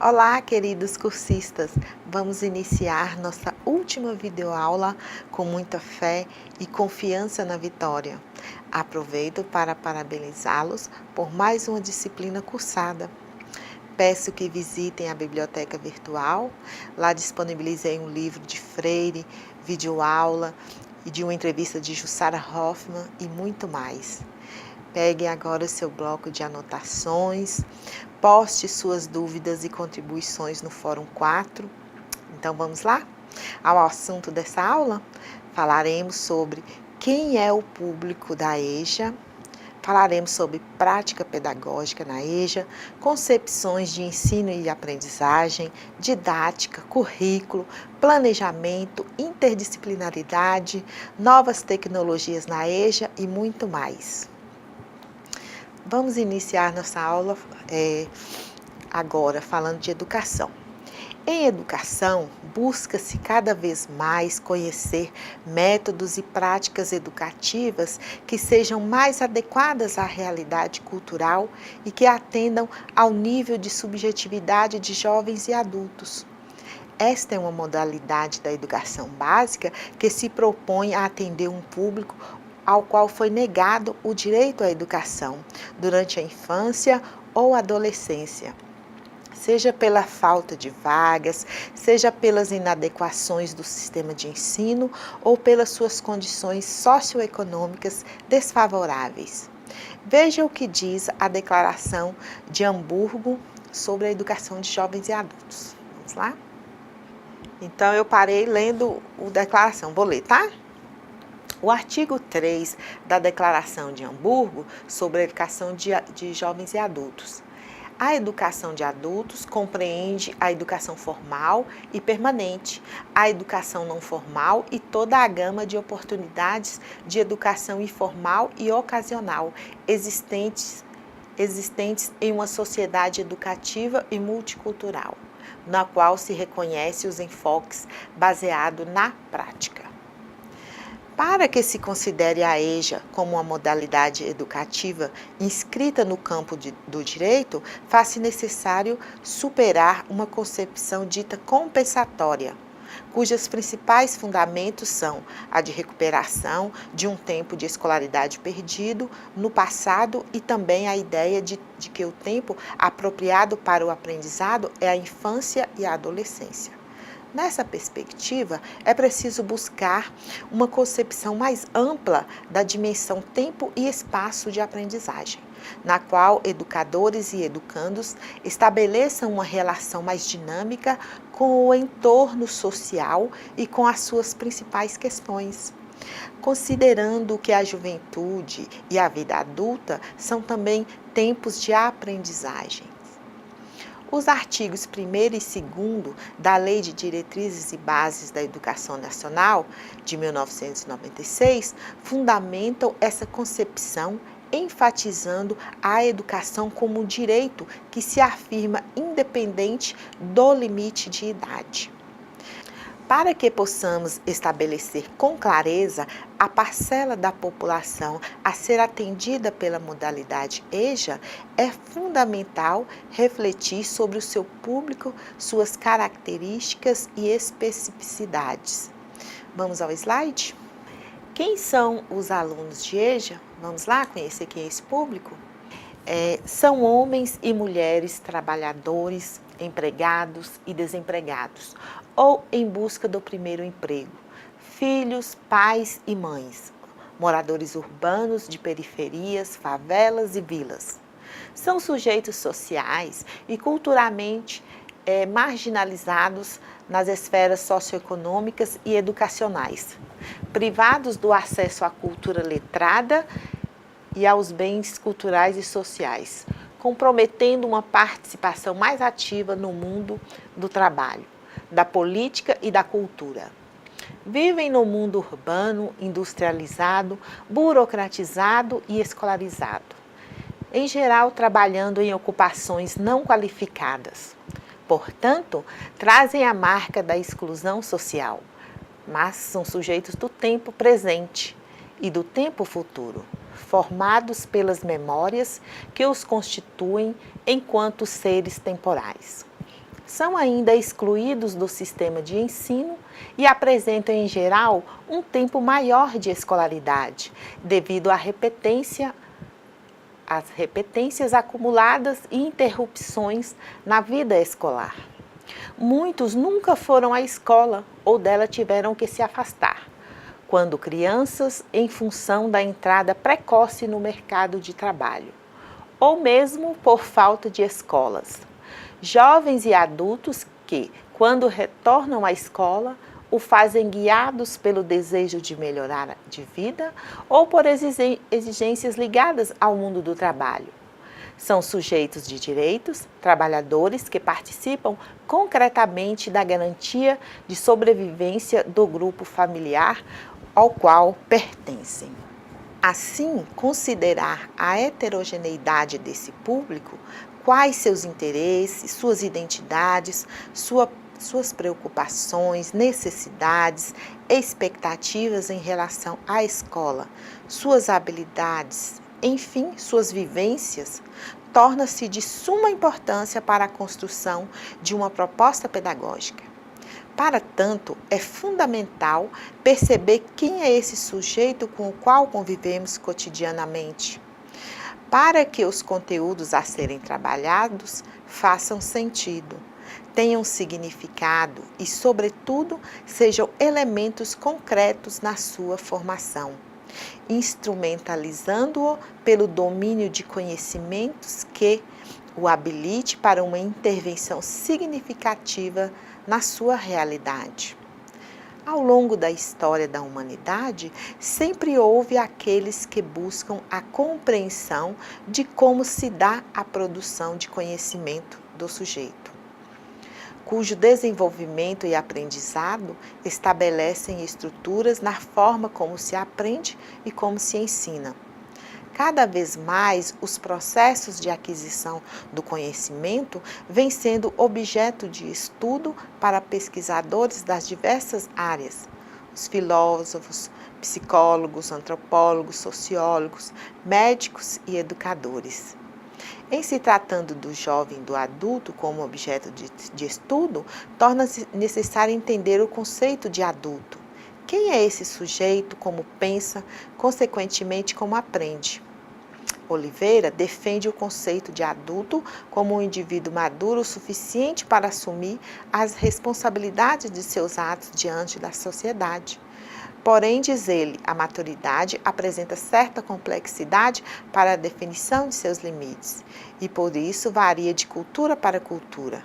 Olá, queridos cursistas! Vamos iniciar nossa última videoaula com muita fé e confiança na vitória. Aproveito para parabenizá-los por mais uma disciplina cursada. Peço que visitem a biblioteca virtual. Lá disponibilizei um livro de Freire, videoaula e de uma entrevista de Jussara Hoffmann e muito mais. Peguem agora o seu bloco de anotações, poste suas dúvidas e contribuições no Fórum 4. Então vamos lá? Ao assunto dessa aula, falaremos sobre quem é o público da EJA, falaremos sobre prática pedagógica na EJA, concepções de ensino e aprendizagem, didática, currículo, planejamento, interdisciplinaridade, novas tecnologias na EJA e muito mais. Vamos iniciar nossa aula agora falando de educação. Em educação, busca-se cada vez mais conhecer métodos e práticas educativas que sejam mais adequadas à realidade cultural e que atendam ao nível de subjetividade de jovens e adultos. Esta é uma modalidade da educação básica que se propõe a atender um público ao qual foi negado o direito à educação durante a infância ou adolescência, seja pela falta de vagas, seja pelas inadequações do sistema de ensino ou pelas suas condições socioeconômicas desfavoráveis. Veja o que diz a Declaração de Hamburgo sobre a educação de jovens e adultos. Vamos lá? Então, eu parei lendo a declaração. Vou ler, tá? O artigo 3 da Declaração de Hamburgo sobre a educação de jovens e adultos. A educação de adultos compreende a educação formal e permanente, a educação não formal e toda a gama de oportunidades de educação informal e ocasional existentes em uma sociedade educativa e multicultural, na qual se reconhece os enfoques baseados na prática. Para que se considere a EJA como uma modalidade educativa inscrita no campo do direito, faz-se necessário superar uma concepção dita compensatória, cujos principais fundamentos são a de recuperação de um tempo de escolaridade perdido no passado e também a ideia de que o tempo apropriado para o aprendizado é a infância e a adolescência. Nessa perspectiva, é preciso buscar uma concepção mais ampla da dimensão tempo e espaço de aprendizagem, na qual educadores e educandos estabeleçam uma relação mais dinâmica com o entorno social e com as suas principais questões, considerando que a juventude e a vida adulta são também tempos de aprendizagem. Os artigos 1º e 2º da Lei de Diretrizes e Bases da Educação Nacional, de 1996, fundamentam essa concepção, enfatizando a educação como um direito que se afirma independente do limite de idade. Para que possamos estabelecer com clareza a parcela da população a ser atendida pela modalidade EJA, é fundamental refletir sobre o seu público, suas características e especificidades. Vamos ao slide? Quem são os alunos de EJA? Vamos lá conhecer quem é esse público? São homens e mulheres trabalhadores, empregados e desempregados, ou em busca do primeiro emprego, filhos, pais e mães, moradores urbanos de periferias, favelas e vilas. São sujeitos sociais e culturalmente marginalizados nas esferas socioeconômicas e educacionais, privados do acesso à cultura letrada e aos bens culturais e sociais, comprometendo uma participação mais ativa no mundo do trabalho, da política e da cultura. Vivem no mundo urbano, industrializado, burocratizado e escolarizado, em geral trabalhando em ocupações não qualificadas. Portanto, trazem a marca da exclusão social, mas são sujeitos do tempo presente e do tempo futuro, formados pelas memórias que os constituem enquanto seres temporais. são ainda excluídos do sistema de ensino e apresentam, em geral, um tempo maior de escolaridade, devido às repetências acumuladas e interrupções na vida escolar. Muitos nunca foram à escola ou dela tiveram que se afastar, quando crianças, em função da entrada precoce no mercado de trabalho, ou mesmo por falta de escolas. Jovens e adultos que, quando retornam à escola, o fazem guiados pelo desejo de melhorar de vida ou por exigências ligadas ao mundo do trabalho. São sujeitos de direitos, trabalhadores que participam concretamente da garantia de sobrevivência do grupo familiar ao qual pertencem. Assim, considerar a heterogeneidade desse público, quais seus interesses, suas identidades, suas preocupações, necessidades, expectativas em relação à escola, suas habilidades, enfim, suas vivências, torna-se de suma importância para a construção de uma proposta pedagógica. Para tanto, é fundamental perceber quem é esse sujeito com o qual convivemos cotidianamente, para que os conteúdos a serem trabalhados façam sentido, tenham significado e, sobretudo, sejam elementos concretos na sua formação, instrumentalizando-o pelo domínio de conhecimentos que o habilite para uma intervenção significativa na sua realidade. Ao longo da história da humanidade, sempre houve aqueles que buscam a compreensão de como se dá a produção de conhecimento do sujeito, cujo desenvolvimento e aprendizado estabelecem estruturas na forma como se aprende e como se ensina. Cada vez mais, os processos de aquisição do conhecimento vêm sendo objeto de estudo para pesquisadores das diversas áreas, os filósofos, psicólogos, antropólogos, sociólogos, médicos e educadores. Em se tratando do jovem e do adulto como objeto de estudo, torna-se necessário entender o conceito de adulto. Quem é esse sujeito, como pensa, consequentemente como aprende? Oliveira defende o conceito de adulto como um indivíduo maduro o suficiente para assumir as responsabilidades de seus atos diante da sociedade. Porém, diz ele, a maturidade apresenta certa complexidade para a definição de seus limites e, por isso, varia de cultura para cultura.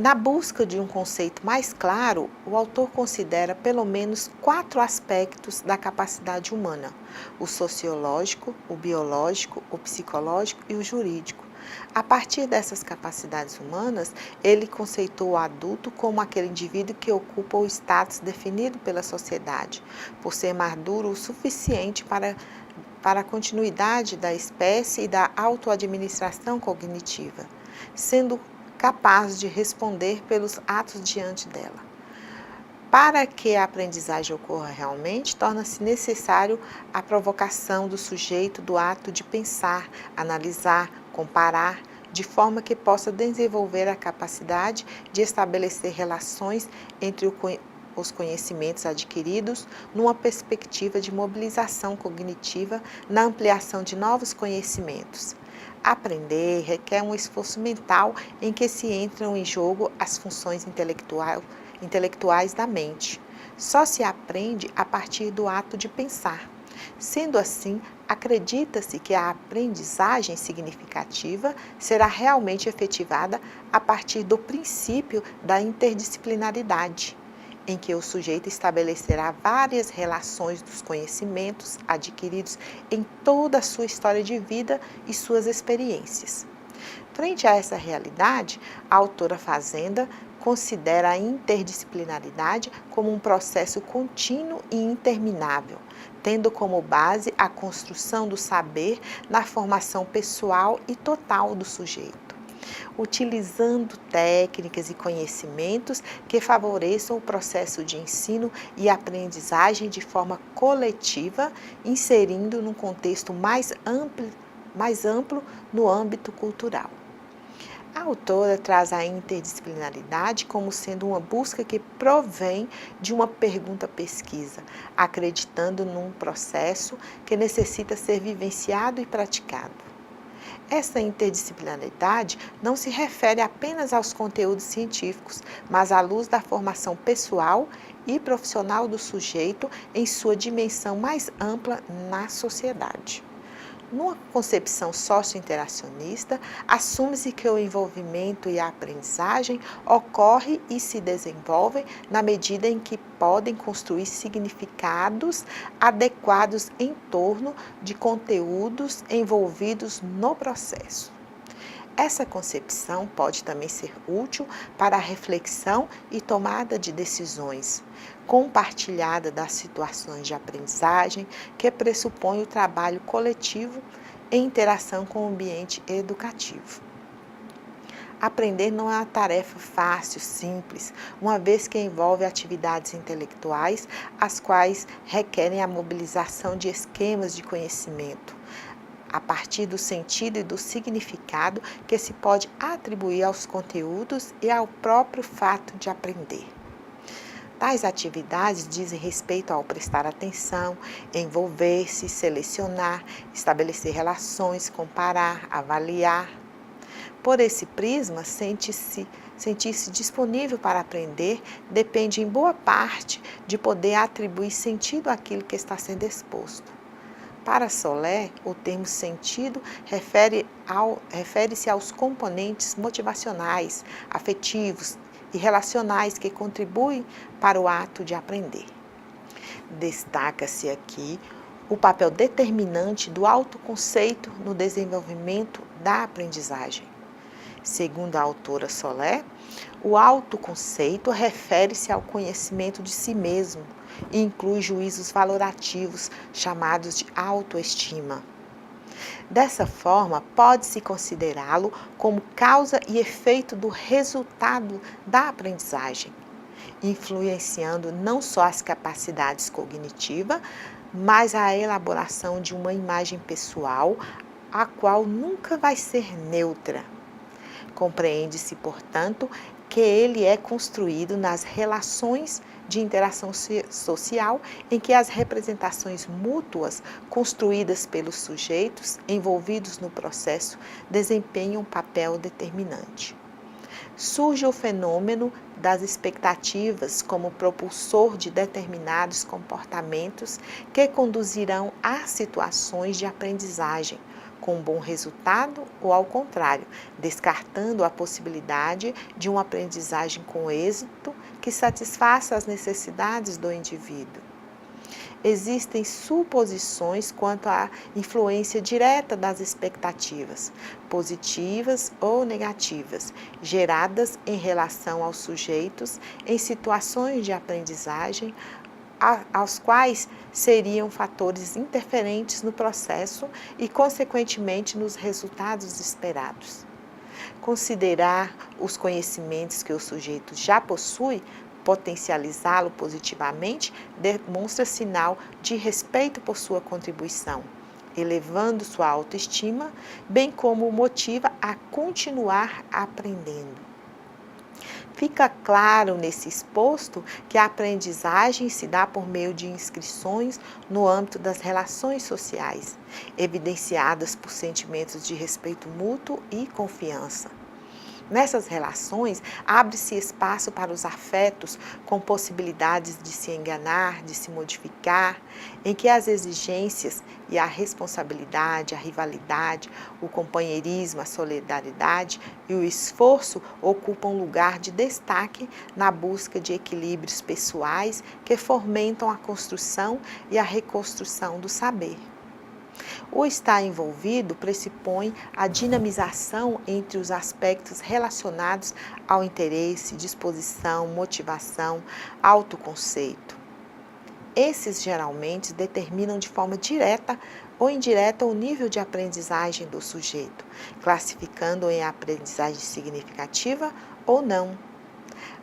Na busca de um conceito mais claro, o autor considera pelo menos 4 aspectos da capacidade humana: o sociológico, o biológico, o psicológico e o jurídico. A partir dessas capacidades humanas, ele conceitou o adulto como aquele indivíduo que ocupa o status definido pela sociedade, por ser maduro o suficiente para a continuidade da espécie e da autoadministração cognitiva, sendo capaz de responder pelos atos diante dela. Para que a aprendizagem ocorra realmente, torna-se necessário a provocação do sujeito do ato de pensar, analisar, comparar, de forma que possa desenvolver a capacidade de estabelecer relações entre os conhecimentos adquiridos numa perspectiva de mobilização cognitiva na ampliação de novos conhecimentos. Aprender requer um esforço mental em que se entram em jogo as funções intelectuais da mente. Só se aprende a partir do ato de pensar. Sendo assim, acredita-se que a aprendizagem significativa será realmente efetivada a partir do princípio da interdisciplinaridade, em que o sujeito estabelecerá várias relações dos conhecimentos adquiridos em toda a sua história de vida e suas experiências. Frente a essa realidade, a autora Fazenda considera a interdisciplinaridade como um processo contínuo e interminável, tendo como base a construção do saber na formação pessoal e total do sujeito, utilizando técnicas e conhecimentos que favoreçam o processo de ensino e aprendizagem de forma coletiva, inserindo num contexto mais amplo no âmbito cultural. A autora traz a interdisciplinaridade como sendo uma busca que provém de uma pergunta-pesquisa, acreditando num processo que necessita ser vivenciado e praticado. Essa interdisciplinaridade não se refere apenas aos conteúdos científicos, mas à luz da formação pessoal e profissional do sujeito em sua dimensão mais ampla na sociedade. Numa concepção socio-interacionista, assume-se que o envolvimento e a aprendizagem ocorrem e se desenvolvem na medida em que podem construir significados adequados em torno de conteúdos envolvidos no processo. Essa concepção pode também ser útil para a reflexão e tomada de decisões, compartilhada das situações de aprendizagem que pressupõe o trabalho coletivo em interação com o ambiente educativo. Aprender não é uma tarefa fácil, simples, uma vez que envolve atividades intelectuais, as quais requerem a mobilização de esquemas de conhecimento, a partir do sentido e do significado que se pode atribuir aos conteúdos e ao próprio fato de aprender. Tais atividades dizem respeito ao prestar atenção, envolver-se, selecionar, estabelecer relações, comparar, avaliar. Por esse prisma, sentir-se disponível para aprender depende em boa parte de poder atribuir sentido àquilo que está sendo exposto. Para Solé, o termo sentido refere-se aos componentes motivacionais, afetivos e relacionais que contribuem para o ato de aprender. Destaca-se aqui o papel determinante do autoconceito no desenvolvimento da aprendizagem. Segundo a autora Solé, o autoconceito refere-se ao conhecimento de si mesmo e inclui juízos valorativos chamados de autoestima. Dessa forma, pode-se considerá-lo como causa e efeito do resultado da aprendizagem, influenciando não só as capacidades cognitivas, mas a elaboração de uma imagem pessoal, a qual nunca vai ser neutra. Compreende-se, portanto, que ele é construído nas relações de interação social em que as representações mútuas construídas pelos sujeitos envolvidos no processo desempenham um papel determinante. Surge o fenômeno das expectativas como propulsor de determinados comportamentos que conduzirão a situações de aprendizagem, com bom resultado ou, ao contrário, descartando a possibilidade de uma aprendizagem com êxito que satisfaça as necessidades do indivíduo. Existem suposições quanto à influência direta das expectativas, positivas ou negativas, geradas em relação aos sujeitos em situações de aprendizagem, aos quais seriam fatores interferentes no processo e, consequentemente, nos resultados esperados. Considerar os conhecimentos que o sujeito já possui, potencializá-lo positivamente, demonstra sinal de respeito por sua contribuição, elevando sua autoestima, bem como o motiva a continuar aprendendo. Fica claro nesse exposto que a aprendizagem se dá por meio de inscrições no âmbito das relações sociais, evidenciadas por sentimentos de respeito mútuo e confiança. Nessas relações, abre-se espaço para os afetos com possibilidades de se enganar, de se modificar, em que as exigências e a responsabilidade, a rivalidade, o companheirismo, a solidariedade e o esforço ocupam lugar de destaque na busca de equilíbrios pessoais que fomentam a construção e a reconstrução do saber. O estar envolvido pressupõe a dinamização entre os aspectos relacionados ao interesse, disposição, motivação, autoconceito. Esses geralmente determinam de forma direta ou indireta o nível de aprendizagem do sujeito, classificando-o em aprendizagem significativa ou não.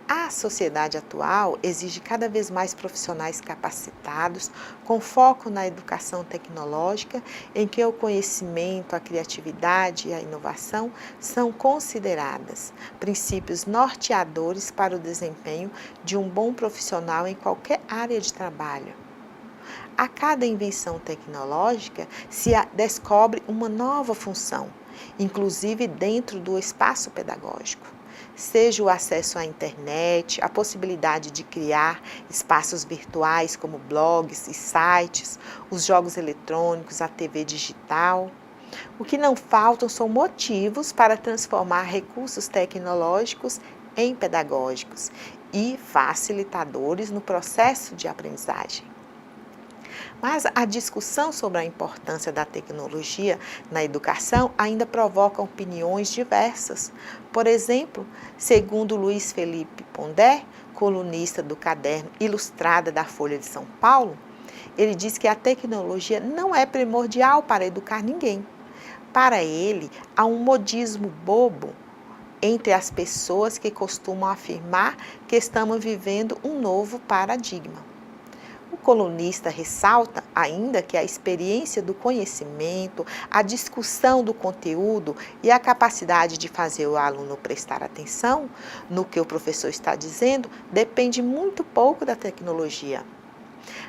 A sociedade atual exige cada vez mais profissionais capacitados, com foco na educação tecnológica, em que o conhecimento, a criatividade e a inovação são consideradas princípios norteadores para o desempenho de um bom profissional em qualquer área de trabalho. A cada invenção tecnológica se descobre uma nova função, inclusive dentro do espaço pedagógico. Seja o acesso à internet, a possibilidade de criar espaços virtuais como blogs e sites, os jogos eletrônicos, a TV digital. O que não faltam são motivos para transformar recursos tecnológicos em pedagógicos e facilitadores no processo de aprendizagem. Mas a discussão sobre a importância da tecnologia na educação ainda provoca opiniões diversas. Por exemplo, segundo Luiz Felipe Pondé, colunista do caderno Ilustrada da Folha de São Paulo, ele diz que a tecnologia não é primordial para educar ninguém. Para ele, há um modismo bobo entre as pessoas que costumam afirmar que estamos vivendo um novo paradigma. O colunista ressalta ainda que a experiência do conhecimento, a discussão do conteúdo e a capacidade de fazer o aluno prestar atenção no que o professor está dizendo depende muito pouco da tecnologia.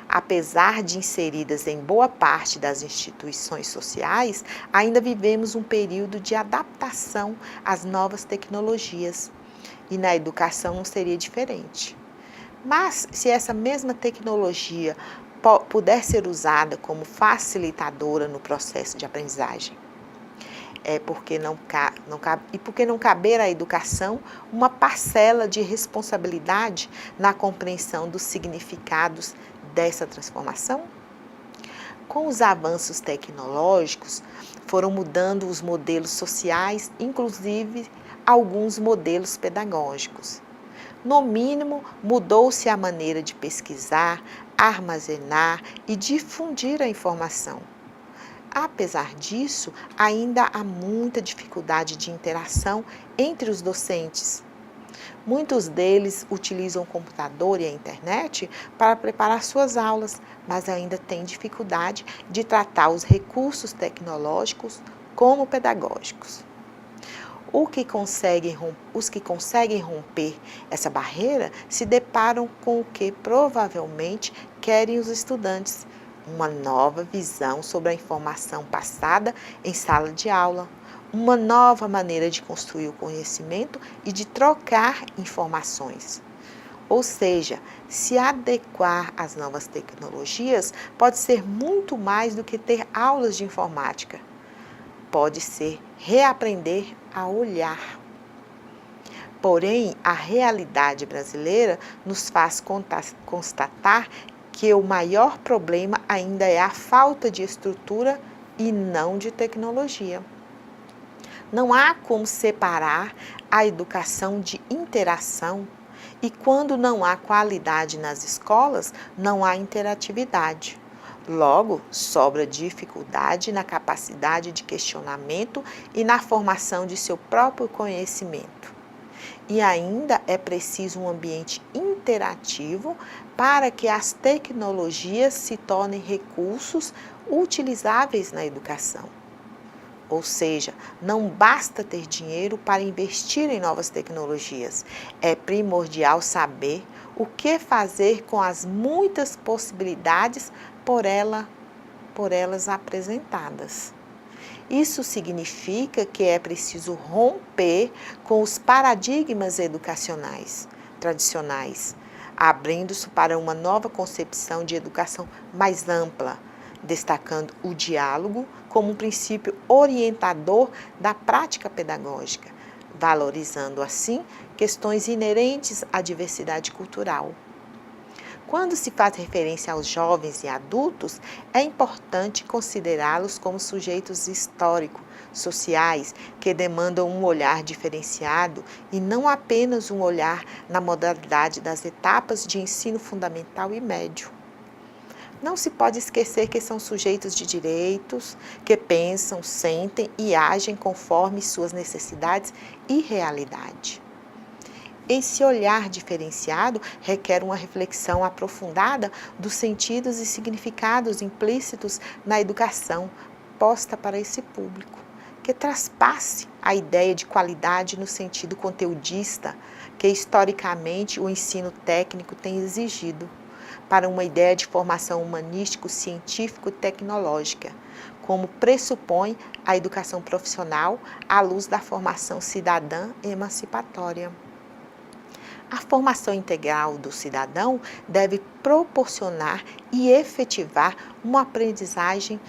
Apesar de inseridas em boa parte das instituições sociais, ainda vivemos um período de adaptação às novas tecnologias. E na educação não seria diferente. Mas, se essa mesma tecnologia puder ser usada como facilitadora no processo de aprendizagem, porque não caber à educação uma parcela de responsabilidade na compreensão dos significados dessa transformação? Com os avanços tecnológicos, foram mudando os modelos sociais, inclusive alguns modelos pedagógicos. No mínimo, mudou-se a maneira de pesquisar, armazenar e difundir a informação. Apesar disso, ainda há muita dificuldade de interação entre os docentes. Muitos deles utilizam o computador e a internet para preparar suas aulas, mas ainda têm dificuldade de tratar os recursos tecnológicos como pedagógicos. Os que conseguem romper essa barreira se deparam com o que provavelmente querem os estudantes: uma nova visão sobre a informação passada em sala de aula, uma nova maneira de construir o conhecimento e de trocar informações. Ou seja, se adequar às novas tecnologias pode ser muito mais do que ter aulas de informática. Pode ser reaprender a olhar. Porém, a realidade brasileira nos faz constatar que o maior problema ainda é a falta de estrutura e não de tecnologia. Não há como separar a educação de interação, e quando não há qualidade nas escolas, não há interatividade. Logo, sobra dificuldade na capacidade de questionamento e na formação de seu próprio conhecimento. E ainda é preciso um ambiente interativo para que as tecnologias se tornem recursos utilizáveis na educação. Ou seja, não basta ter dinheiro para investir em novas tecnologias. É primordial saber o que fazer com as muitas possibilidades por elas apresentadas. Isso significa que é preciso romper com os paradigmas educacionais tradicionais, abrindo-se para uma nova concepção de educação mais ampla, destacando o diálogo como um princípio orientador da prática pedagógica, valorizando assim questões inerentes à diversidade cultural. Quando se faz referência aos jovens e adultos, é importante considerá-los como sujeitos históricos, sociais, que demandam um olhar diferenciado e não apenas um olhar na modalidade das etapas de ensino fundamental e médio. Não se pode esquecer que são sujeitos de direitos, que pensam, sentem e agem conforme suas necessidades e realidade. Esse olhar diferenciado requer uma reflexão aprofundada dos sentidos e significados implícitos na educação posta para esse público, que traspasse a ideia de qualidade no sentido conteudista que historicamente o ensino técnico tem exigido, para uma ideia de formação humanístico-científico-tecnológica, como pressupõe a educação profissional à luz da formação cidadã emancipatória. A formação integral do cidadão deve proporcionar e efetivar uma aprendizagem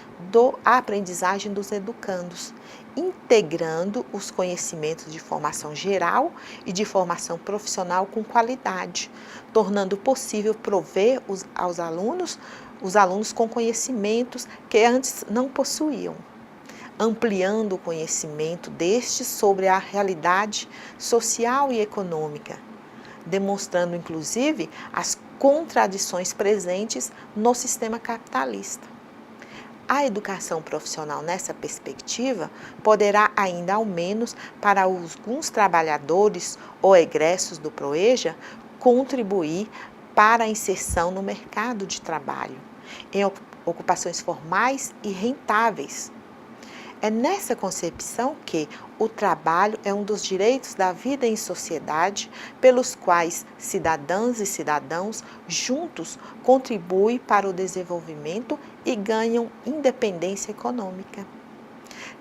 dos educandos, integrando os conhecimentos de formação geral e de formação profissional com qualidade, tornando possível prover os alunos com conhecimentos que antes não possuíam, ampliando o conhecimento destes sobre a realidade social e econômica, demonstrando inclusive as contradições presentes no sistema capitalista. A educação profissional nessa perspectiva poderá ainda, ao menos para alguns trabalhadores ou egressos do PROEJA, contribuir para a inserção no mercado de trabalho, em ocupações formais e rentáveis. É nessa concepção que o trabalho é um dos direitos da vida em sociedade, pelos quais cidadãs e cidadãos juntos contribuem para o desenvolvimento e ganham independência econômica.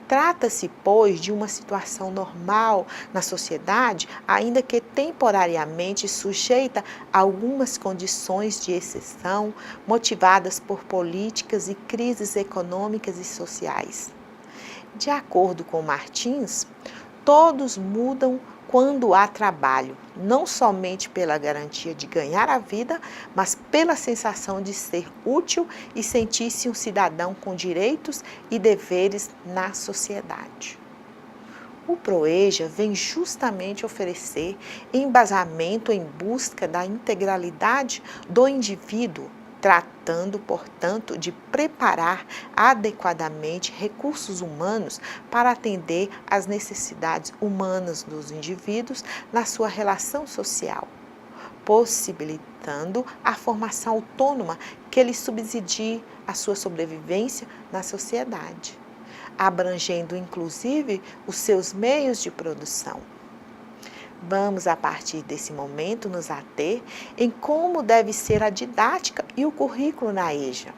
Trata-se, pois, de uma situação normal na sociedade, ainda que temporariamente sujeita a algumas condições de exceção motivadas por políticas e crises econômicas e sociais. De acordo com Martins, todos mudam quando há trabalho, não somente pela garantia de ganhar a vida, mas pela sensação de ser útil e sentir-se um cidadão com direitos e deveres na sociedade. O PROEJA vem justamente oferecer embasamento em busca da integralidade do indivíduo, tratando, portanto, de preparar adequadamente recursos humanos para atender às necessidades humanas dos indivíduos na sua relação social, possibilitando a formação autônoma que lhes subsidie a sua sobrevivência na sociedade, abrangendo inclusive os seus meios de produção. Vamos, a partir desse momento, nos ater em como deve ser a didática e o currículo na EJA.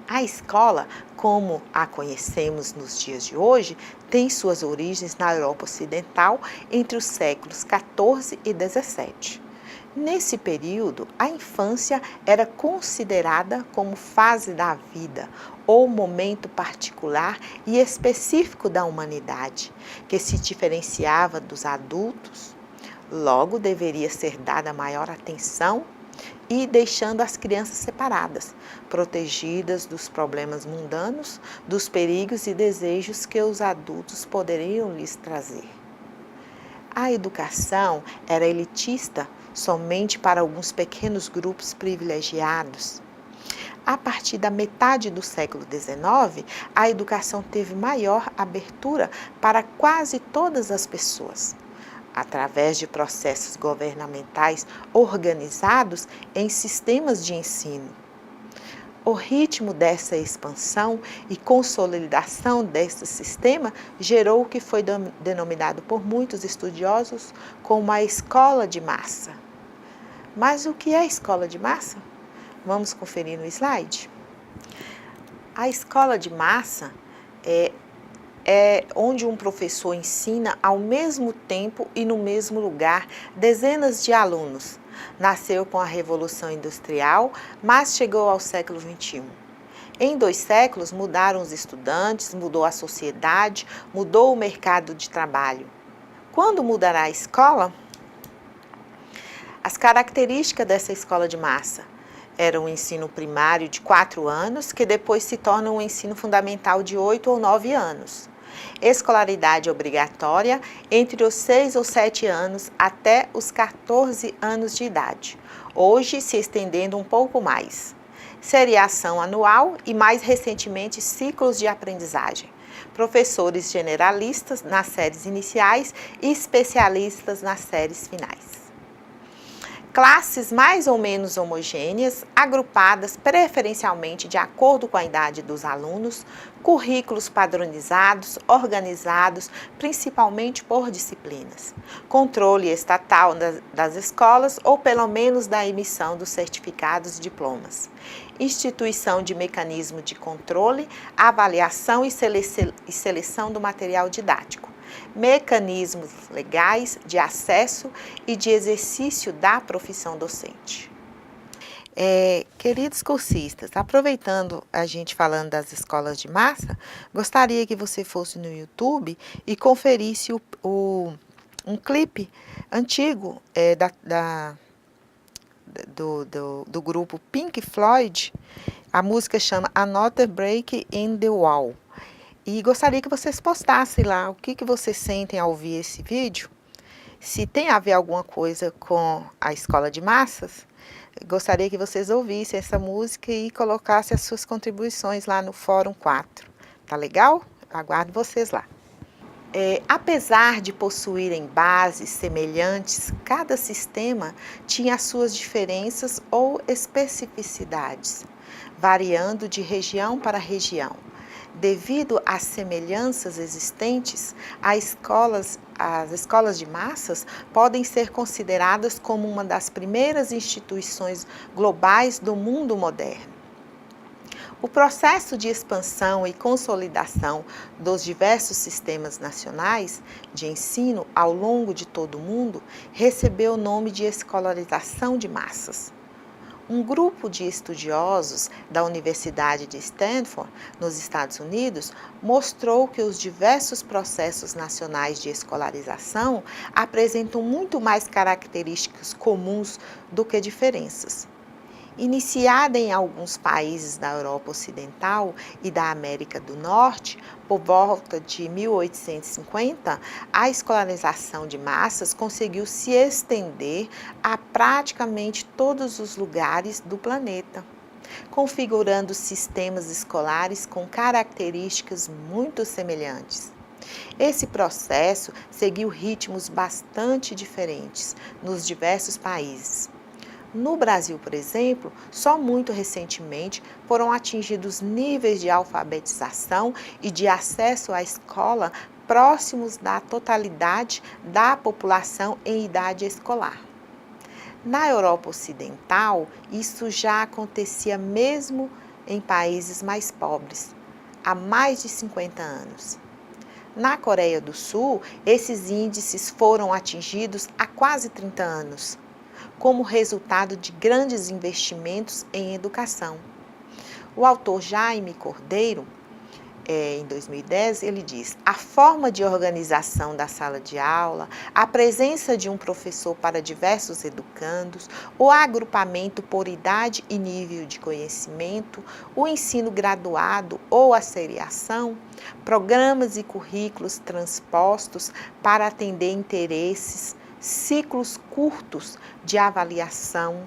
A escola, como a conhecemos nos dias de hoje, tem suas origens na Europa Ocidental entre os séculos XIV e XVII. Nesse período, a infância era considerada como fase da vida ou momento particular e específico da humanidade, que se diferenciava dos adultos. Logo, deveria ser dada maior atenção e deixando as crianças separadas, protegidas dos problemas mundanos, dos perigos e desejos que os adultos poderiam lhes trazer. A educação era elitista somente para alguns pequenos grupos privilegiados. A partir da metade do século XIX, a educação teve maior abertura para quase todas as pessoas, através de processos governamentais organizados em sistemas de ensino. O ritmo dessa expansão e consolidação desse sistema gerou o que foi denominado por muitos estudiosos como a escola de massa. Mas o que é a escola de massa? Vamos conferir no slide. A escola de massa é onde um professor ensina ao mesmo tempo e no mesmo lugar dezenas de alunos. Nasceu com a Revolução Industrial, mas chegou ao século XXI. Em 2 séculos mudaram os estudantes, mudou a sociedade, mudou o mercado de trabalho. Quando mudará a escola? As características dessa escola de massa era um ensino primário de 4 anos, que depois se torna um ensino fundamental de 8 ou 9 anos. Escolaridade obrigatória entre os 6 ou 7 anos até os 14 anos de idade, hoje se estendendo um pouco mais. Seriação anual e, mais recentemente, ciclos de aprendizagem, professores generalistas nas séries iniciais e especialistas nas séries finais. Classes mais ou menos homogêneas, agrupadas preferencialmente de acordo com a idade dos alunos, currículos padronizados, organizados principalmente por disciplinas, controle estatal das escolas ou pelo menos da emissão dos certificados e diplomas, instituição de mecanismo de controle, avaliação e seleção do material didático, mecanismos legais de acesso e de exercício da profissão docente. Queridos cursistas, aproveitando a gente falando das escolas de massa, gostaria que você fosse no YouTube e conferisse um clipe antigo do grupo Pink Floyd. A música chama Another Break in the Wall. E gostaria que vocês postassem lá o que vocês sentem ao ouvir esse vídeo. Se tem a ver alguma coisa com a escola de massas, gostaria que vocês ouvissem essa música e colocassem as suas contribuições lá no Fórum 4. Tá legal? Aguardo vocês lá. Apesar de possuírem bases semelhantes, cada sistema tinha as suas diferenças ou especificidades, variando de região para região. Devido às semelhanças existentes, as escolas de massas podem ser consideradas como uma das primeiras instituições globais do mundo moderno. O processo de expansão e consolidação dos diversos sistemas nacionais de ensino ao longo de todo o mundo recebeu o nome de escolarização de massas. Um grupo de estudiosos da Universidade de Stanford, nos Estados Unidos, mostrou que os diversos processos nacionais de escolarização apresentam muito mais características comuns do que diferenças. Iniciada em alguns países da Europa Ocidental e da América do Norte, por volta de 1850, a escolarização de massas conseguiu se estender a praticamente todos os lugares do planeta, configurando sistemas escolares com características muito semelhantes. Esse processo seguiu ritmos bastante diferentes nos diversos países. No Brasil, por exemplo, só muito recentemente foram atingidos níveis de alfabetização e de acesso à escola próximos da totalidade da população em idade escolar. Na Europa Ocidental, isso já acontecia mesmo em países mais pobres, há mais de 50 anos. Na Coreia do Sul, esses índices foram atingidos há quase 30 anos. Como resultado de grandes investimentos em educação. O autor Jaime Cordeiro, em 2010, ele diz: a forma de organização da sala de aula, a presença de um professor para diversos educandos, o agrupamento por idade e nível de conhecimento, o ensino graduado ou a seriação, programas e currículos transpostos para atender interesses, ciclos curtos de avaliação,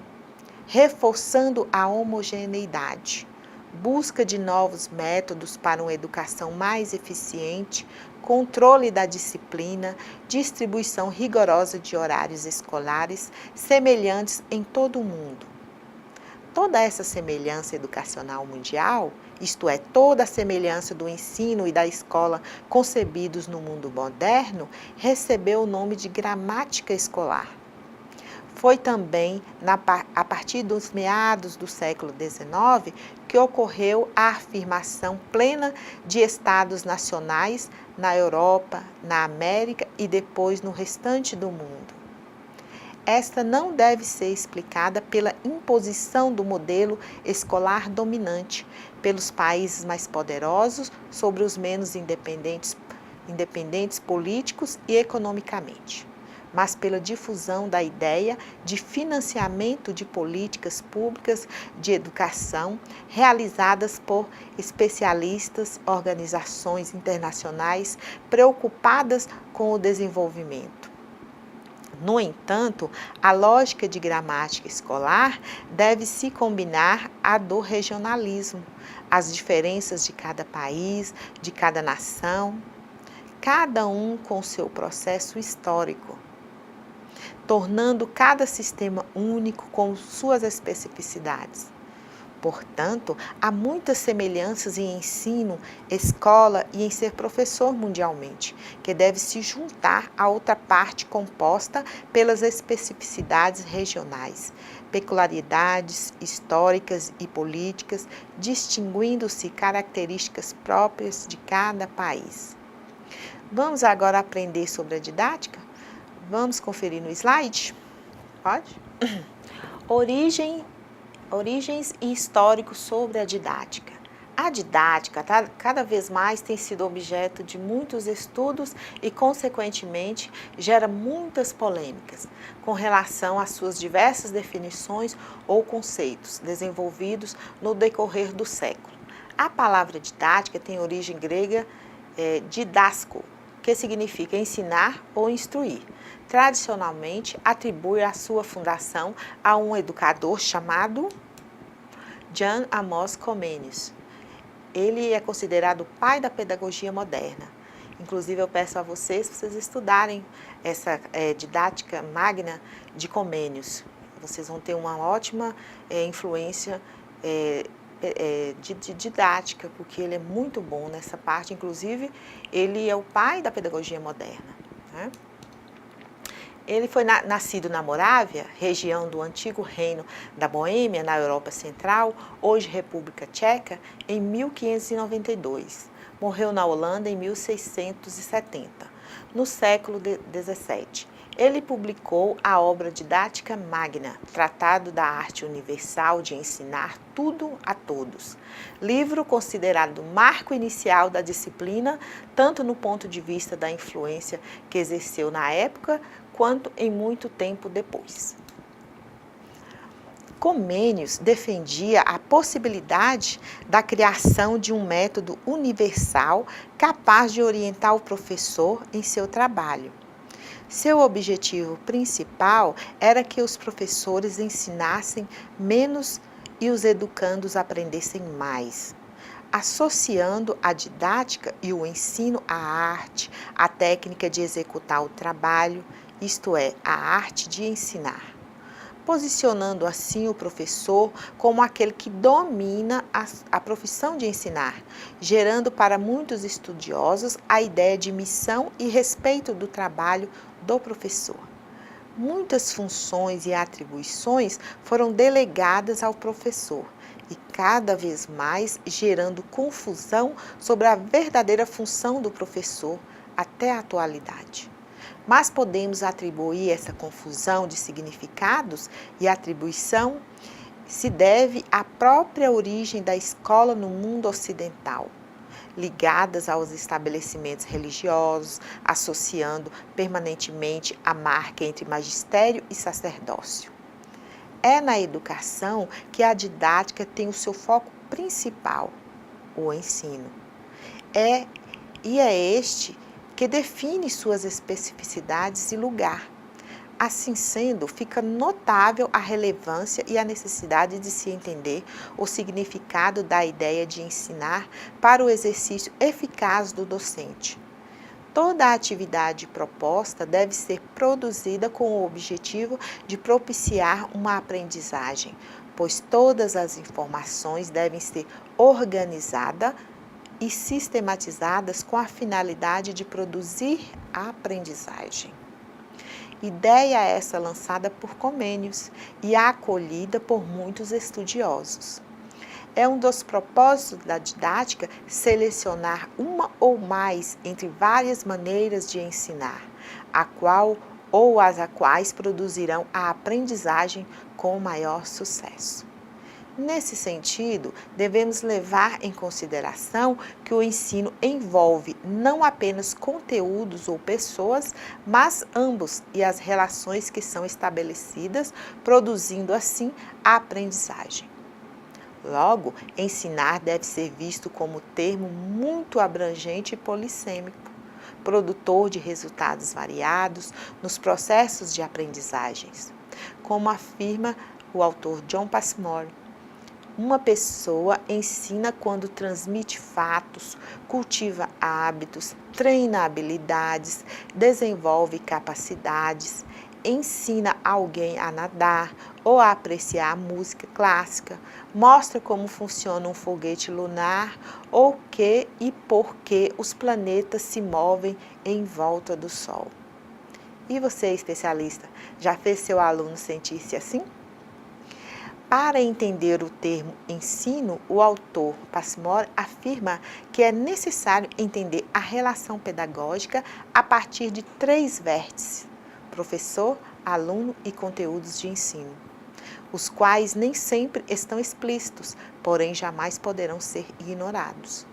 reforçando a homogeneidade, busca de novos métodos para uma educação mais eficiente, controle da disciplina, distribuição rigorosa de horários escolares semelhantes em todo o mundo. Toda essa semelhança educacional mundial, isto é, toda a semelhança do ensino e da escola concebidos no mundo moderno, recebeu o nome de gramática escolar. Foi também a partir dos meados do século XIX que ocorreu a afirmação plena de estados nacionais na Europa, na América e depois no restante do mundo. Esta não deve ser explicada pela imposição do modelo escolar dominante pelos países mais poderosos sobre os menos independentes políticos e economicamente, mas pela difusão da ideia de financiamento de políticas públicas de educação realizadas por especialistas, organizações internacionais preocupadas com o desenvolvimento. No entanto, a lógica de gramática escolar deve se combinar à do regionalismo, as diferenças de cada país, de cada nação, cada um com seu processo histórico, tornando cada sistema único com suas especificidades. Portanto, há muitas semelhanças em ensino, escola e em ser professor mundialmente, que deve se juntar a outra parte composta pelas especificidades regionais, peculiaridades históricas e políticas, distinguindo-se características próprias de cada país. Vamos agora aprender sobre a didática? Vamos conferir no slide? Pode? Origens e históricos sobre a didática. A didática cada vez mais tem sido objeto de muitos estudos e, consequentemente, gera muitas polêmicas com relação às suas diversas definições ou conceitos desenvolvidos no decorrer do século. A palavra didática tem origem grega didasko, que significa ensinar ou instruir. Tradicionalmente, atribui a sua fundação a um educador chamado Jan Amos Comenius. Ele é considerado o pai da pedagogia moderna. Inclusive, eu peço a vocês estudarem essa didática magna de Comenius. Vocês vão ter uma ótima influência de didática, porque ele é muito bom nessa parte. Inclusive, ele é o pai da pedagogia moderna, né? Ele foi nascido na Morávia, região do antigo reino da Boêmia, na Europa Central, hoje República Tcheca, em 1592. Morreu na Holanda em 1670, no século XVII. Ele publicou a obra Didática Magna, Tratado da Arte Universal de Ensinar Tudo a Todos. Livro considerado marco inicial da disciplina, tanto no ponto de vista da influência que exerceu na época, quanto em muito tempo depois. Comenius defendia a possibilidade da criação de um método universal capaz de orientar o professor em seu trabalho. Seu objetivo principal era que os professores ensinassem menos e os educandos aprendessem mais, associando a didática e o ensino à arte, à técnica de executar o trabalho, isto é, a arte de ensinar, posicionando assim o professor como aquele que domina a profissão de ensinar, gerando para muitos estudiosos a ideia de missão e respeito do trabalho do professor. Muitas funções e atribuições foram delegadas ao professor e cada vez mais gerando confusão sobre a verdadeira função do professor até a atualidade. Mas podemos atribuir essa confusão de significados e atribuição se deve à própria origem da escola no mundo ocidental, ligadas aos estabelecimentos religiosos, associando permanentemente a marca entre magistério e sacerdócio. É na educação que a didática tem o seu foco principal, o ensino. É este que define suas especificidades e lugar. Assim sendo, fica notável a relevância e a necessidade de se entender o significado da ideia de ensinar para o exercício eficaz do docente. Toda a atividade proposta deve ser produzida com o objetivo de propiciar uma aprendizagem, pois todas as informações devem ser organizadas e sistematizadas com a finalidade de produzir a aprendizagem. Ideia essa lançada por Comenius e acolhida por muitos estudiosos. É um dos propósitos da didática selecionar uma ou mais entre várias maneiras de ensinar, a qual ou as quais produzirão a aprendizagem com maior sucesso. Nesse sentido, devemos levar em consideração que o ensino envolve não apenas conteúdos ou pessoas, mas ambos e as relações que são estabelecidas, produzindo assim a aprendizagem. Logo, ensinar deve ser visto como termo muito abrangente e polissêmico, produtor de resultados variados nos processos de aprendizagens. Como afirma o autor John Passmore, uma pessoa ensina quando transmite fatos, cultiva hábitos, treina habilidades, desenvolve capacidades, ensina alguém a nadar ou a apreciar música clássica, mostra como funciona um foguete lunar ou que e por que os planetas se movem em volta do Sol. E você, especialista, já fez seu aluno sentir-se assim? Para entender o termo ensino, o autor Passmore afirma que é necessário entender a relação pedagógica a partir de 3 vértices: professor, aluno e conteúdos de ensino, os quais nem sempre estão explícitos, porém jamais poderão ser ignorados.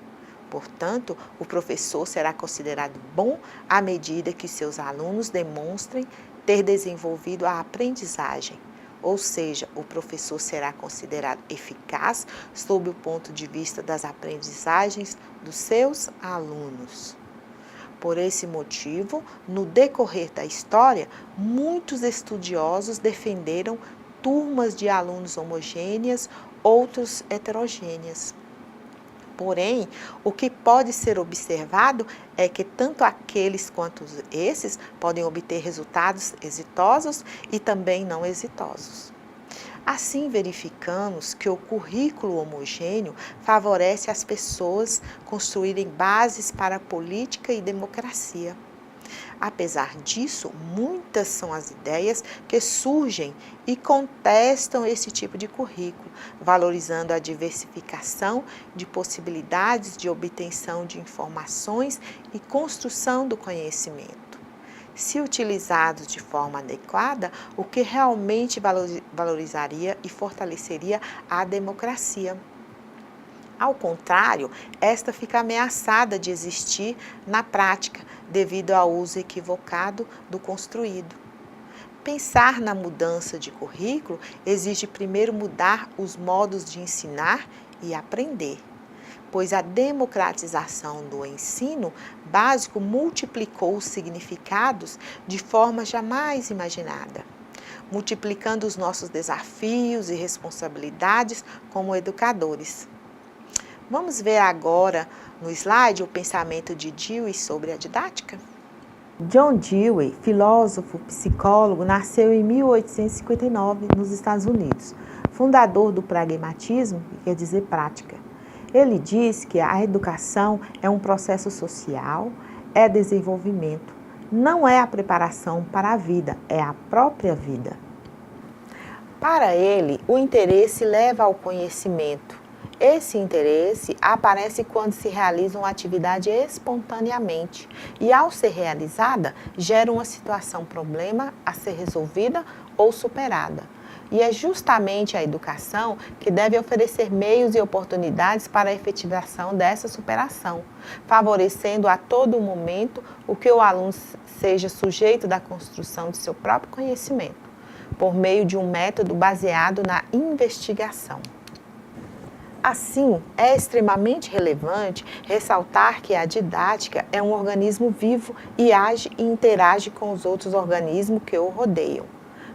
Portanto, o professor será considerado bom à medida que seus alunos demonstrem ter desenvolvido a aprendizagem. Ou seja, o professor será considerado eficaz sob o ponto de vista das aprendizagens dos seus alunos. Por esse motivo, no decorrer da história, muitos estudiosos defenderam turmas de alunos homogêneas, outros heterogêneas. Porém, o que pode ser observado é que tanto aqueles quanto esses podem obter resultados exitosos e também não exitosos. Assim, verificamos que o currículo homogêneo favorece as pessoas construírem bases para a política e democracia. Apesar disso, muitas são as ideias que surgem e contestam esse tipo de currículo, valorizando a diversificação de possibilidades de obtenção de informações e construção do conhecimento. Se utilizados de forma adequada, o que realmente valorizaria e fortaleceria a democracia. Ao contrário, esta fica ameaçada de existir na prática, devido ao uso equivocado do construído. Pensar na mudança de currículo exige primeiro mudar os modos de ensinar e aprender, pois a democratização do ensino básico multiplicou os significados de forma jamais imaginada, multiplicando os nossos desafios e responsabilidades como educadores. Vamos ver agora no slide o pensamento de Dewey sobre a didática? John Dewey, filósofo, psicólogo, nasceu em 1859 nos Estados Unidos, fundador do pragmatismo, que quer dizer prática. Ele diz que a educação é um processo social, é desenvolvimento, não é a preparação para a vida, é a própria vida. Para ele, o interesse leva ao conhecimento. Esse interesse aparece quando se realiza uma atividade espontaneamente e, ao ser realizada, gera uma situação-problema a ser resolvida ou superada. E é justamente a educação que deve oferecer meios e oportunidades para a efetivação dessa superação, favorecendo a todo momento o que o aluno seja sujeito da construção de seu próprio conhecimento, por meio de um método baseado na investigação. Assim, é extremamente relevante ressaltar que a didática é um organismo vivo e age e interage com os outros organismos que o rodeiam.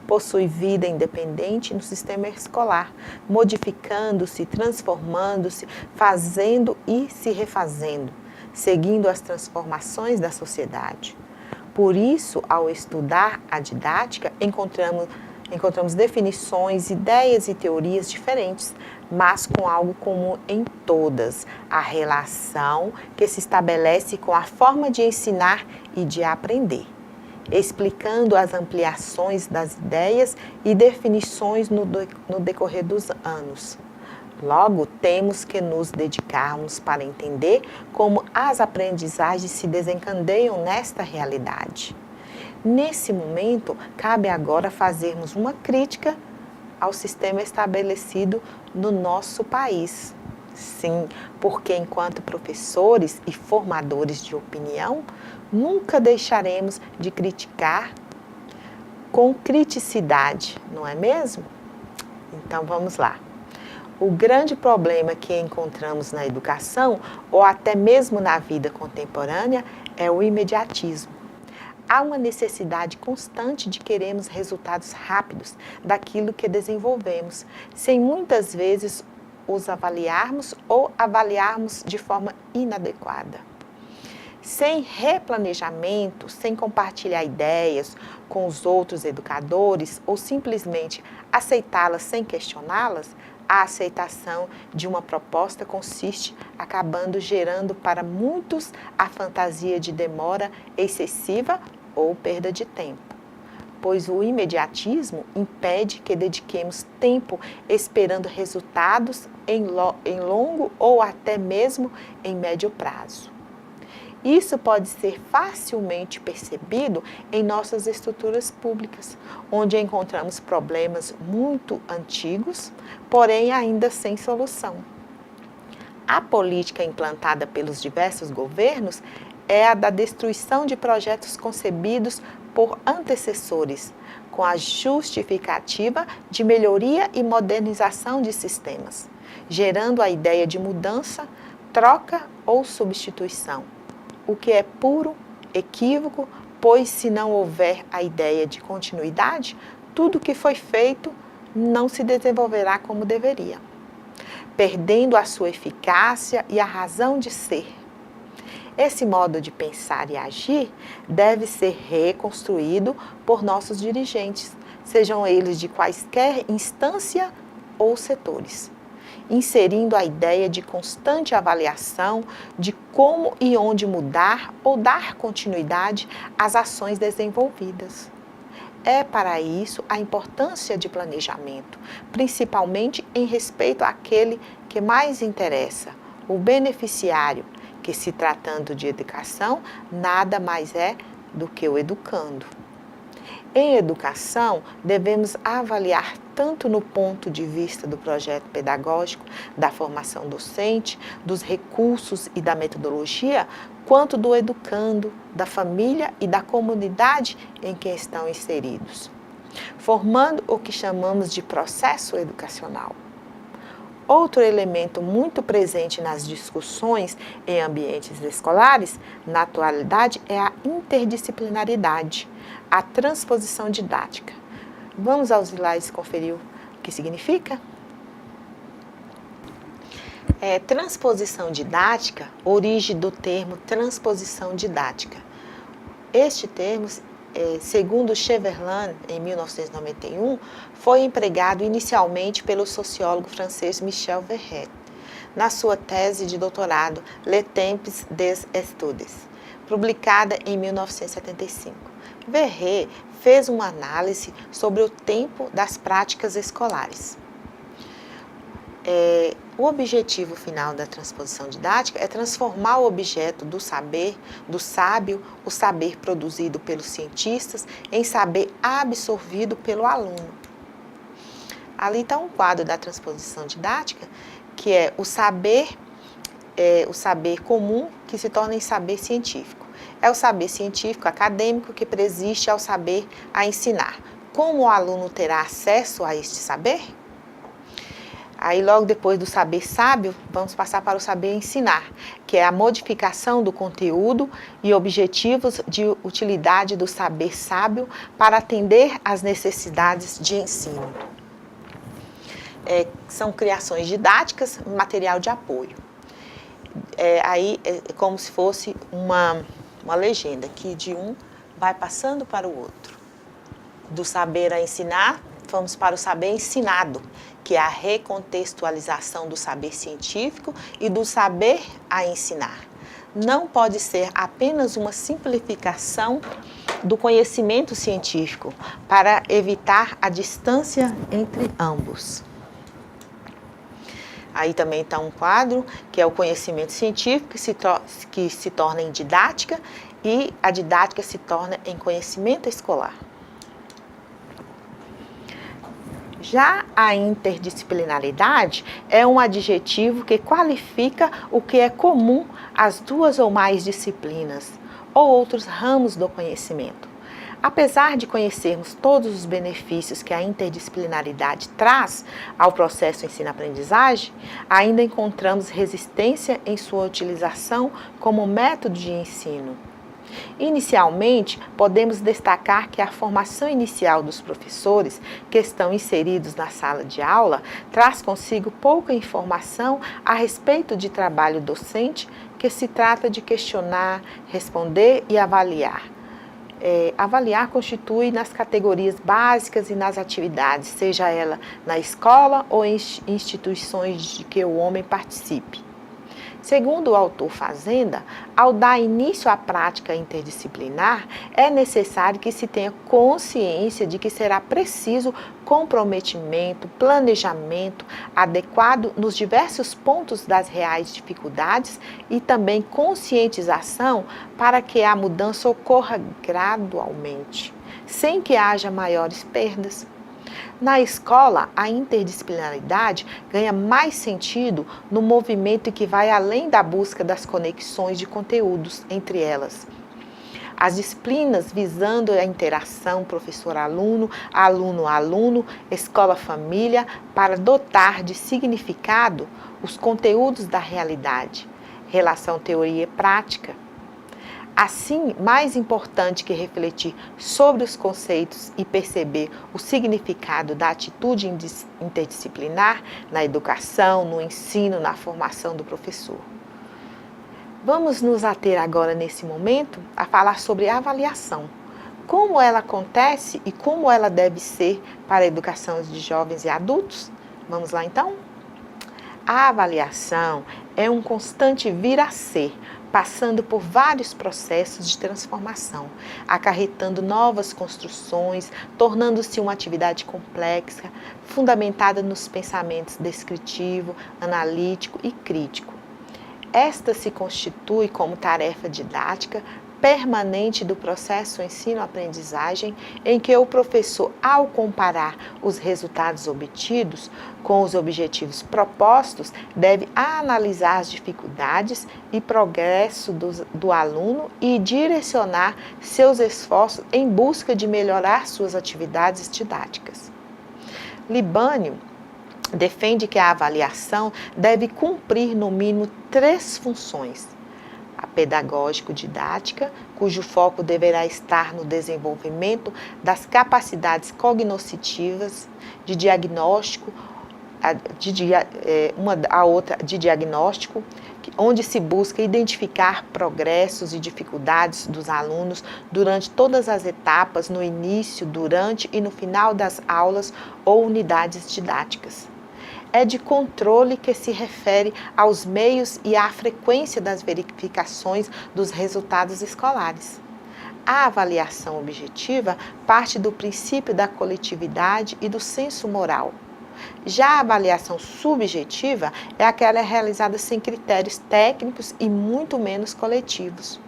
Possui vida independente no sistema escolar, modificando-se, transformando-se, fazendo e se refazendo, seguindo as transformações da sociedade. Por isso, ao estudar a didática, encontramos definições, ideias e teorias diferentes, mas com algo comum em todas: a relação que se estabelece com a forma de ensinar e de aprender, explicando as ampliações das ideias e definições no decorrer dos anos. Logo, temos que nos dedicarmos para entender como as aprendizagens se desencadeiam nesta realidade. Nesse momento, cabe agora fazermos uma crítica ao sistema estabelecido no nosso país. Sim, porque enquanto professores e formadores de opinião, nunca deixaremos de criticar com criticidade, não é mesmo? Então vamos lá. O grande problema que encontramos na educação, ou até mesmo na vida contemporânea, é o imediatismo. Há uma necessidade constante de queremos resultados rápidos daquilo que desenvolvemos, sem muitas vezes os avaliarmos ou avaliarmos de forma inadequada. Sem replanejamento, sem compartilhar ideias com os outros educadores ou simplesmente aceitá-las sem questioná-las, a aceitação de uma proposta consiste acabando gerando para muitos a fantasia de demora excessiva ou perda de tempo, pois o imediatismo impede que dediquemos tempo esperando resultados em longo ou até mesmo em médio prazo. Isso pode ser facilmente percebido em nossas estruturas públicas, onde encontramos problemas muito antigos, porém ainda sem solução. A política implantada pelos diversos governos é a da destruição de projetos concebidos por antecessores, com a justificativa de melhoria e modernização de sistemas, gerando a ideia de mudança, troca ou substituição, o que é puro equívoco, pois se não houver a ideia de continuidade, tudo que foi feito não se desenvolverá como deveria, perdendo a sua eficácia e a razão de ser. Esse modo de pensar e agir deve ser reconstruído por nossos dirigentes, sejam eles de quaisquer instância ou setores, inserindo a ideia de constante avaliação de como e onde mudar ou dar continuidade às ações desenvolvidas. É para isso a importância de planejamento, principalmente em respeito àquele que mais interessa, o beneficiário, que se tratando de educação, nada mais é do que o educando. Em educação, devemos avaliar tanto no ponto de vista do projeto pedagógico, da formação docente, dos recursos e da metodologia, quanto do educando, da família e da comunidade em que estão inseridos, formando o que chamamos de processo educacional. Outro elemento muito presente nas discussões em ambientes escolares, na atualidade, é a interdisciplinaridade, a transposição didática. Vamos aos slides conferir o que significa? Transposição didática, origem do termo transposição didática. Este termo, segundo Cheverland, em 1991, foi empregado inicialmente pelo sociólogo francês Michel Verret, na sua tese de doutorado Le Temps des Etudes, publicada em 1975. Verret fez uma análise sobre o tempo das práticas escolares. O objetivo final da transposição didática é transformar o objeto do saber, do sábio, o saber produzido pelos cientistas, em saber absorvido pelo aluno. Ali está um quadro da transposição didática, que é o saber comum que se torna em saber científico. É o saber científico acadêmico que presiste ao saber a ensinar. Como o aluno terá acesso a este saber? Aí, logo depois do saber sábio, vamos passar para o saber ensinar, que é a modificação do conteúdo e objetivos de utilidade do saber sábio para atender às necessidades de ensino. São criações didáticas, material de apoio. Aí é como se fosse uma legenda, que de um vai passando para o outro. Do saber a ensinar, vamos para o saber ensinado, que é a recontextualização do saber científico e do saber a ensinar. Não pode ser apenas uma simplificação do conhecimento científico para evitar a distância entre ambos. Aí também está um quadro, que é o conhecimento científico, que se torna em didática, e a didática se torna em conhecimento escolar. Já a interdisciplinaridade é um adjetivo que qualifica o que é comum às duas ou mais disciplinas ou outros ramos do conhecimento. Apesar de conhecermos todos os benefícios que a interdisciplinaridade traz ao processo ensino-aprendizagem, ainda encontramos resistência em sua utilização como método de ensino. Inicialmente, podemos destacar que a formação inicial dos professores que estão inseridos na sala de aula traz consigo pouca informação a respeito de trabalho docente, que se trata de questionar, responder e avaliar. Avaliar constitui nas categorias básicas e nas atividades, seja ela na escola ou em instituições de que o homem participe. Segundo o autor Fazenda, ao dar início à prática interdisciplinar, é necessário que se tenha consciência de que será preciso comprometimento, planejamento adequado nos diversos pontos das reais dificuldades e também conscientização para que a mudança ocorra gradualmente, sem que haja maiores perdas. Na escola, a interdisciplinaridade ganha mais sentido no movimento que vai além da busca das conexões de conteúdos entre elas. As disciplinas visando a interação professor-aluno, aluno-aluno, escola-família, para dotar de significado os conteúdos da realidade, relação teoria e prática. Assim, mais importante que refletir sobre os conceitos e perceber o significado da atitude interdisciplinar na educação, no ensino, na formação do professor. Vamos nos ater agora, nesse momento, a falar sobre a avaliação. Como ela acontece e como ela deve ser para a educação de jovens e adultos? Vamos lá, então? A avaliação é um constante vir a ser, passando por vários processos de transformação, acarretando novas construções, tornando-se uma atividade complexa, fundamentada nos pensamentos descritivo, analítico e crítico. Esta se constitui como tarefa didática permanente do processo ensino-aprendizagem, em que o professor, ao comparar os resultados obtidos com os objetivos propostos, deve analisar as dificuldades e progresso do aluno e direcionar seus esforços em busca de melhorar suas atividades didáticas. Libânio defende que a avaliação deve cumprir no mínimo 3 funções: a pedagógico-didática, cujo foco deverá estar no desenvolvimento das capacidades cognoscitivas, de diagnóstico, de diagnóstico, onde se busca identificar progressos e dificuldades dos alunos durante todas as etapas, no início, durante e no final das aulas ou unidades didáticas. É de controle, que se refere aos meios e à frequência das verificações dos resultados escolares. A avaliação objetiva parte do princípio da coletividade e do senso moral. Já a avaliação subjetiva é aquela realizada sem critérios técnicos e muito menos coletivos.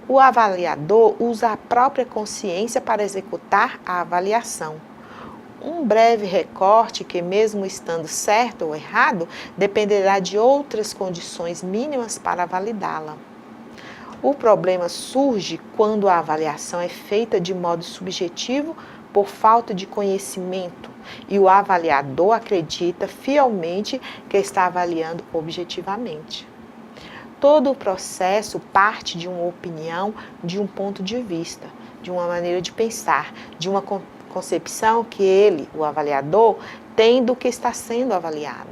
O avaliador usa a própria consciência para executar a avaliação. Um breve recorte que, mesmo estando certo ou errado, dependerá de outras condições mínimas para validá-la. O problema surge quando a avaliação é feita de modo subjetivo por falta de conhecimento e o avaliador acredita fielmente que está avaliando objetivamente. Todo o processo parte de uma opinião, de um ponto de vista, de uma maneira de pensar, de uma concepção que ele, o avaliador, tem do que está sendo avaliado.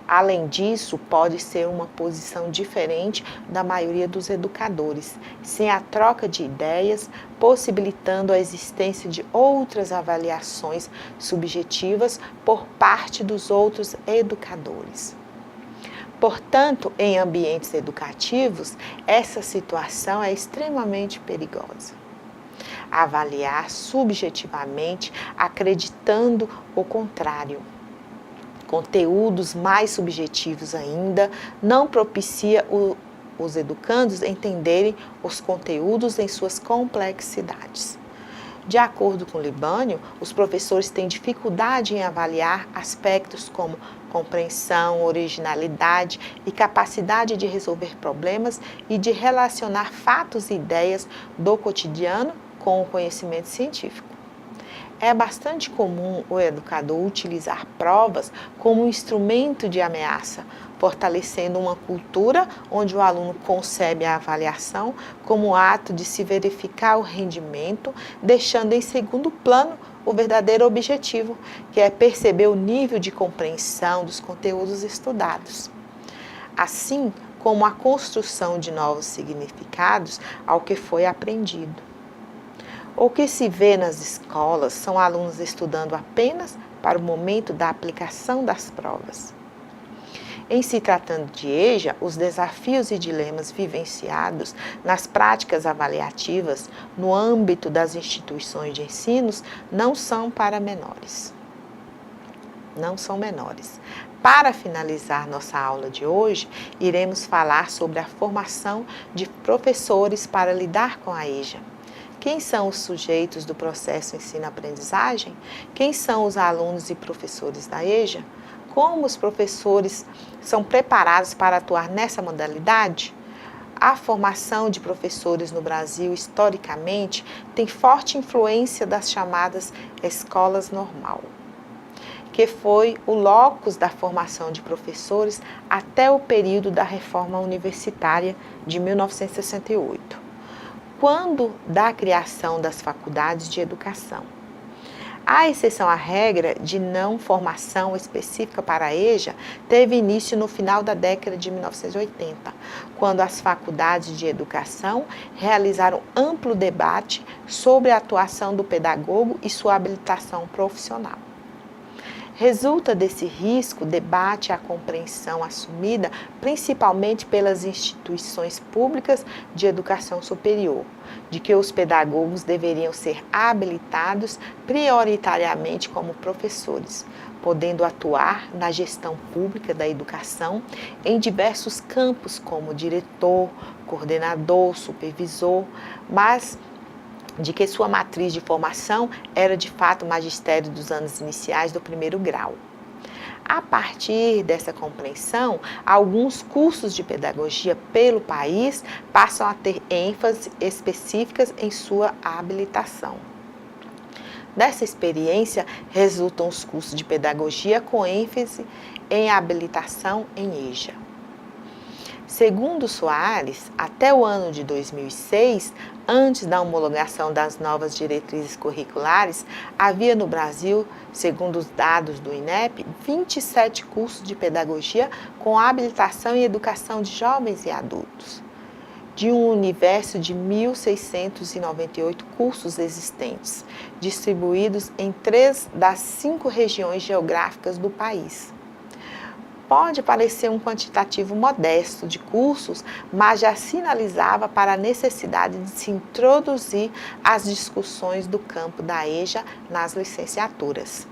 Além disso, pode ser uma posição diferente da maioria dos educadores, sem a troca de ideias, possibilitando a existência de outras avaliações subjetivas por parte dos outros educadores. Portanto, em ambientes educativos, essa situação é extremamente perigosa. Avaliar subjetivamente, acreditando o contrário. Conteúdos mais subjetivos ainda não propicia os educandos entenderem os conteúdos em suas complexidades. De acordo com Libânio, os professores têm dificuldade em avaliar aspectos como compreensão, originalidade e capacidade de resolver problemas e de relacionar fatos e ideias do cotidiano com o conhecimento científico. É bastante comum o educador utilizar provas como um instrumento de ameaça, fortalecendo uma cultura onde o aluno concebe a avaliação como ato de se verificar o rendimento, deixando em segundo plano o verdadeiro objetivo, que é perceber o nível de compreensão dos conteúdos estudados. Assim como a construção de novos significados ao que foi aprendido. O que se vê nas escolas são alunos estudando apenas para o momento da aplicação das provas. Em se tratando de EJA, os desafios e dilemas vivenciados nas práticas avaliativas no âmbito das instituições de ensino não são para menores. Não são menores. Para finalizar nossa aula de hoje, iremos falar sobre a formação de professores para lidar com a EJA. Quem são os sujeitos do processo ensino-aprendizagem? Quem são os alunos e professores da EJA? Como os professores são preparados para atuar nessa modalidade? A formação de professores no Brasil, historicamente, tem forte influência das chamadas escolas normal, que foi o locus da formação de professores até o período da reforma universitária de 1968. Quando da criação das faculdades de educação. A exceção à regra de não formação específica para a EJA teve início no final da década de 1980, quando as faculdades de educação realizaram amplo debate sobre a atuação do pedagogo e sua habilitação profissional. Resulta desse risco debate a compreensão assumida principalmente pelas instituições públicas de educação superior, de que os pedagogos deveriam ser habilitados prioritariamente como professores, podendo atuar na gestão pública da educação em diversos campos como diretor, coordenador, supervisor, mas de que sua matriz de formação era de fato o magistério dos anos iniciais do primeiro grau. A partir dessa compreensão, alguns cursos de pedagogia pelo país passam a ter ênfase específicas em sua habilitação. Dessa experiência resultam os cursos de pedagogia com ênfase em habilitação em EJA. Segundo Soares, até o ano de 2006, antes da homologação das novas diretrizes curriculares, havia no Brasil, segundo os dados do INEP, 27 cursos de pedagogia com habilitação em educação de jovens e adultos, de um universo de 1.698 cursos existentes, distribuídos em 3 das 5 regiões geográficas do país. Pode parecer um quantitativo modesto de cursos, mas já sinalizava para a necessidade de se introduzir as discussões do campo da EJA nas licenciaturas.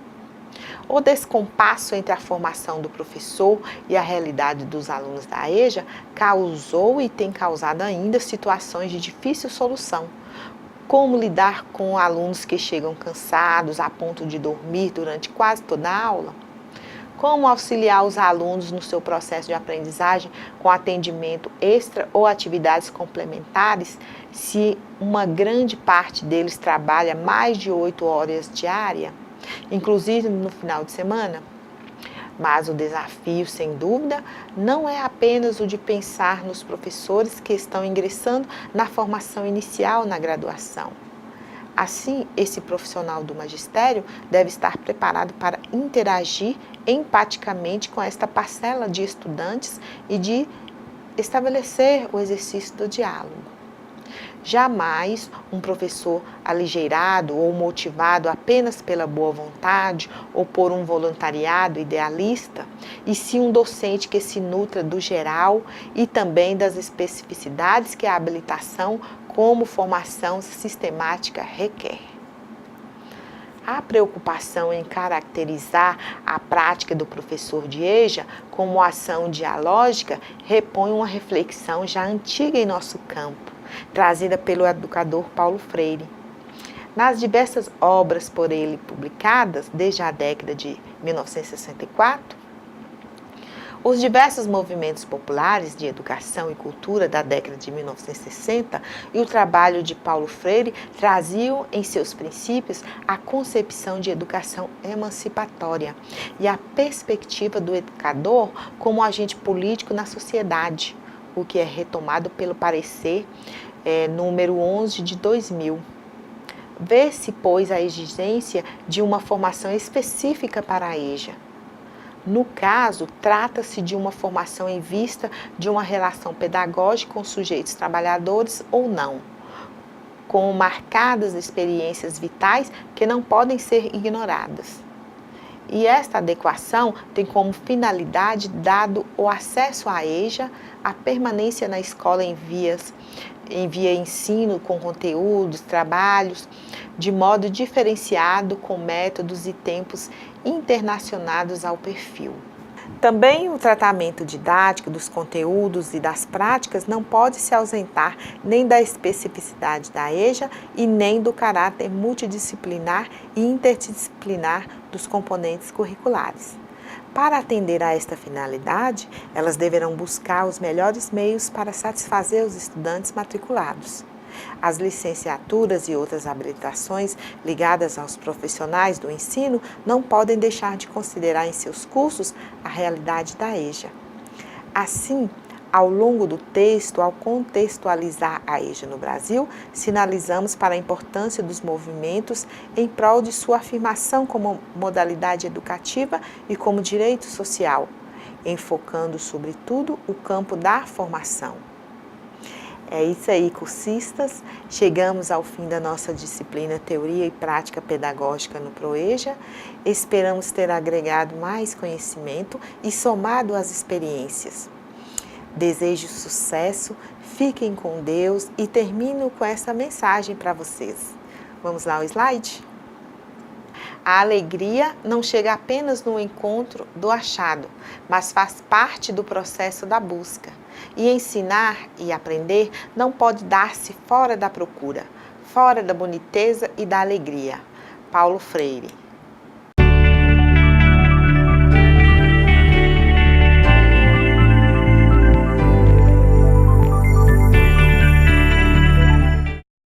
O descompasso entre a formação do professor e a realidade dos alunos da EJA causou e tem causado ainda situações de difícil solução. Como lidar com alunos que chegam cansados a ponto de dormir durante quase toda a aula? Como auxiliar os alunos no seu processo de aprendizagem com atendimento extra ou atividades complementares, se uma grande parte deles trabalha mais de 8 horas diárias, inclusive no final de semana? Mas o desafio, sem dúvida, não é apenas o de pensar nos professores que estão ingressando na formação inicial na graduação. Assim, esse profissional do magistério deve estar preparado para interagir empaticamente com esta parcela de estudantes e de estabelecer o exercício do diálogo. Jamais um professor aligeirado ou motivado apenas pela boa vontade ou por um voluntariado idealista, e sim um docente que se nutra do geral e também das especificidades que a habilitação como formação sistemática requer. A preocupação em caracterizar a prática do professor de EJA como ação dialógica repõe uma reflexão já antiga em nosso campo, trazida pelo educador Paulo Freire. Nas diversas obras por ele publicadas desde a década de 1964, Os diversos movimentos populares de educação e cultura da década de 1960 e o trabalho de Paulo Freire traziam em seus princípios a concepção de educação emancipatória e a perspectiva do educador como agente político na sociedade, o que é retomado pelo parecer número 11 de 2000. Vê-se, pois, a exigência de uma formação específica para a EJA. No caso, trata-se de uma formação em vista de uma relação pedagógica com sujeitos trabalhadores ou não, com marcadas experiências vitais que não podem ser ignoradas. E esta adequação tem como finalidade, dado o acesso à EJA, a permanência na escola em via ensino com conteúdos, trabalhos, de modo diferenciado com métodos e tempos internacionados ao perfil. Também o tratamento didático dos conteúdos e das práticas não pode se ausentar nem da especificidade da EJA e nem do caráter multidisciplinar e interdisciplinar dos componentes curriculares. Para atender a esta finalidade, elas deverão buscar os melhores meios para satisfazer os estudantes matriculados. As licenciaturas e outras habilitações ligadas aos profissionais do ensino não podem deixar de considerar em seus cursos a realidade da EJA. Assim, ao longo do texto, ao contextualizar a EJA no Brasil, sinalizamos para a importância dos movimentos em prol de sua afirmação como modalidade educativa e como direito social, enfocando, sobretudo, o campo da formação. É isso aí, cursistas. Chegamos ao fim da nossa disciplina Teoria e Prática Pedagógica no ProEJA. Esperamos ter agregado mais conhecimento e somado as experiências. Desejo sucesso, fiquem com Deus e termino com essa mensagem para vocês. Vamos lá ao slide? A alegria não chega apenas no encontro do achado, mas faz parte do processo da busca. E ensinar e aprender não pode dar-se fora da procura, fora da boniteza e da alegria. Paulo Freire.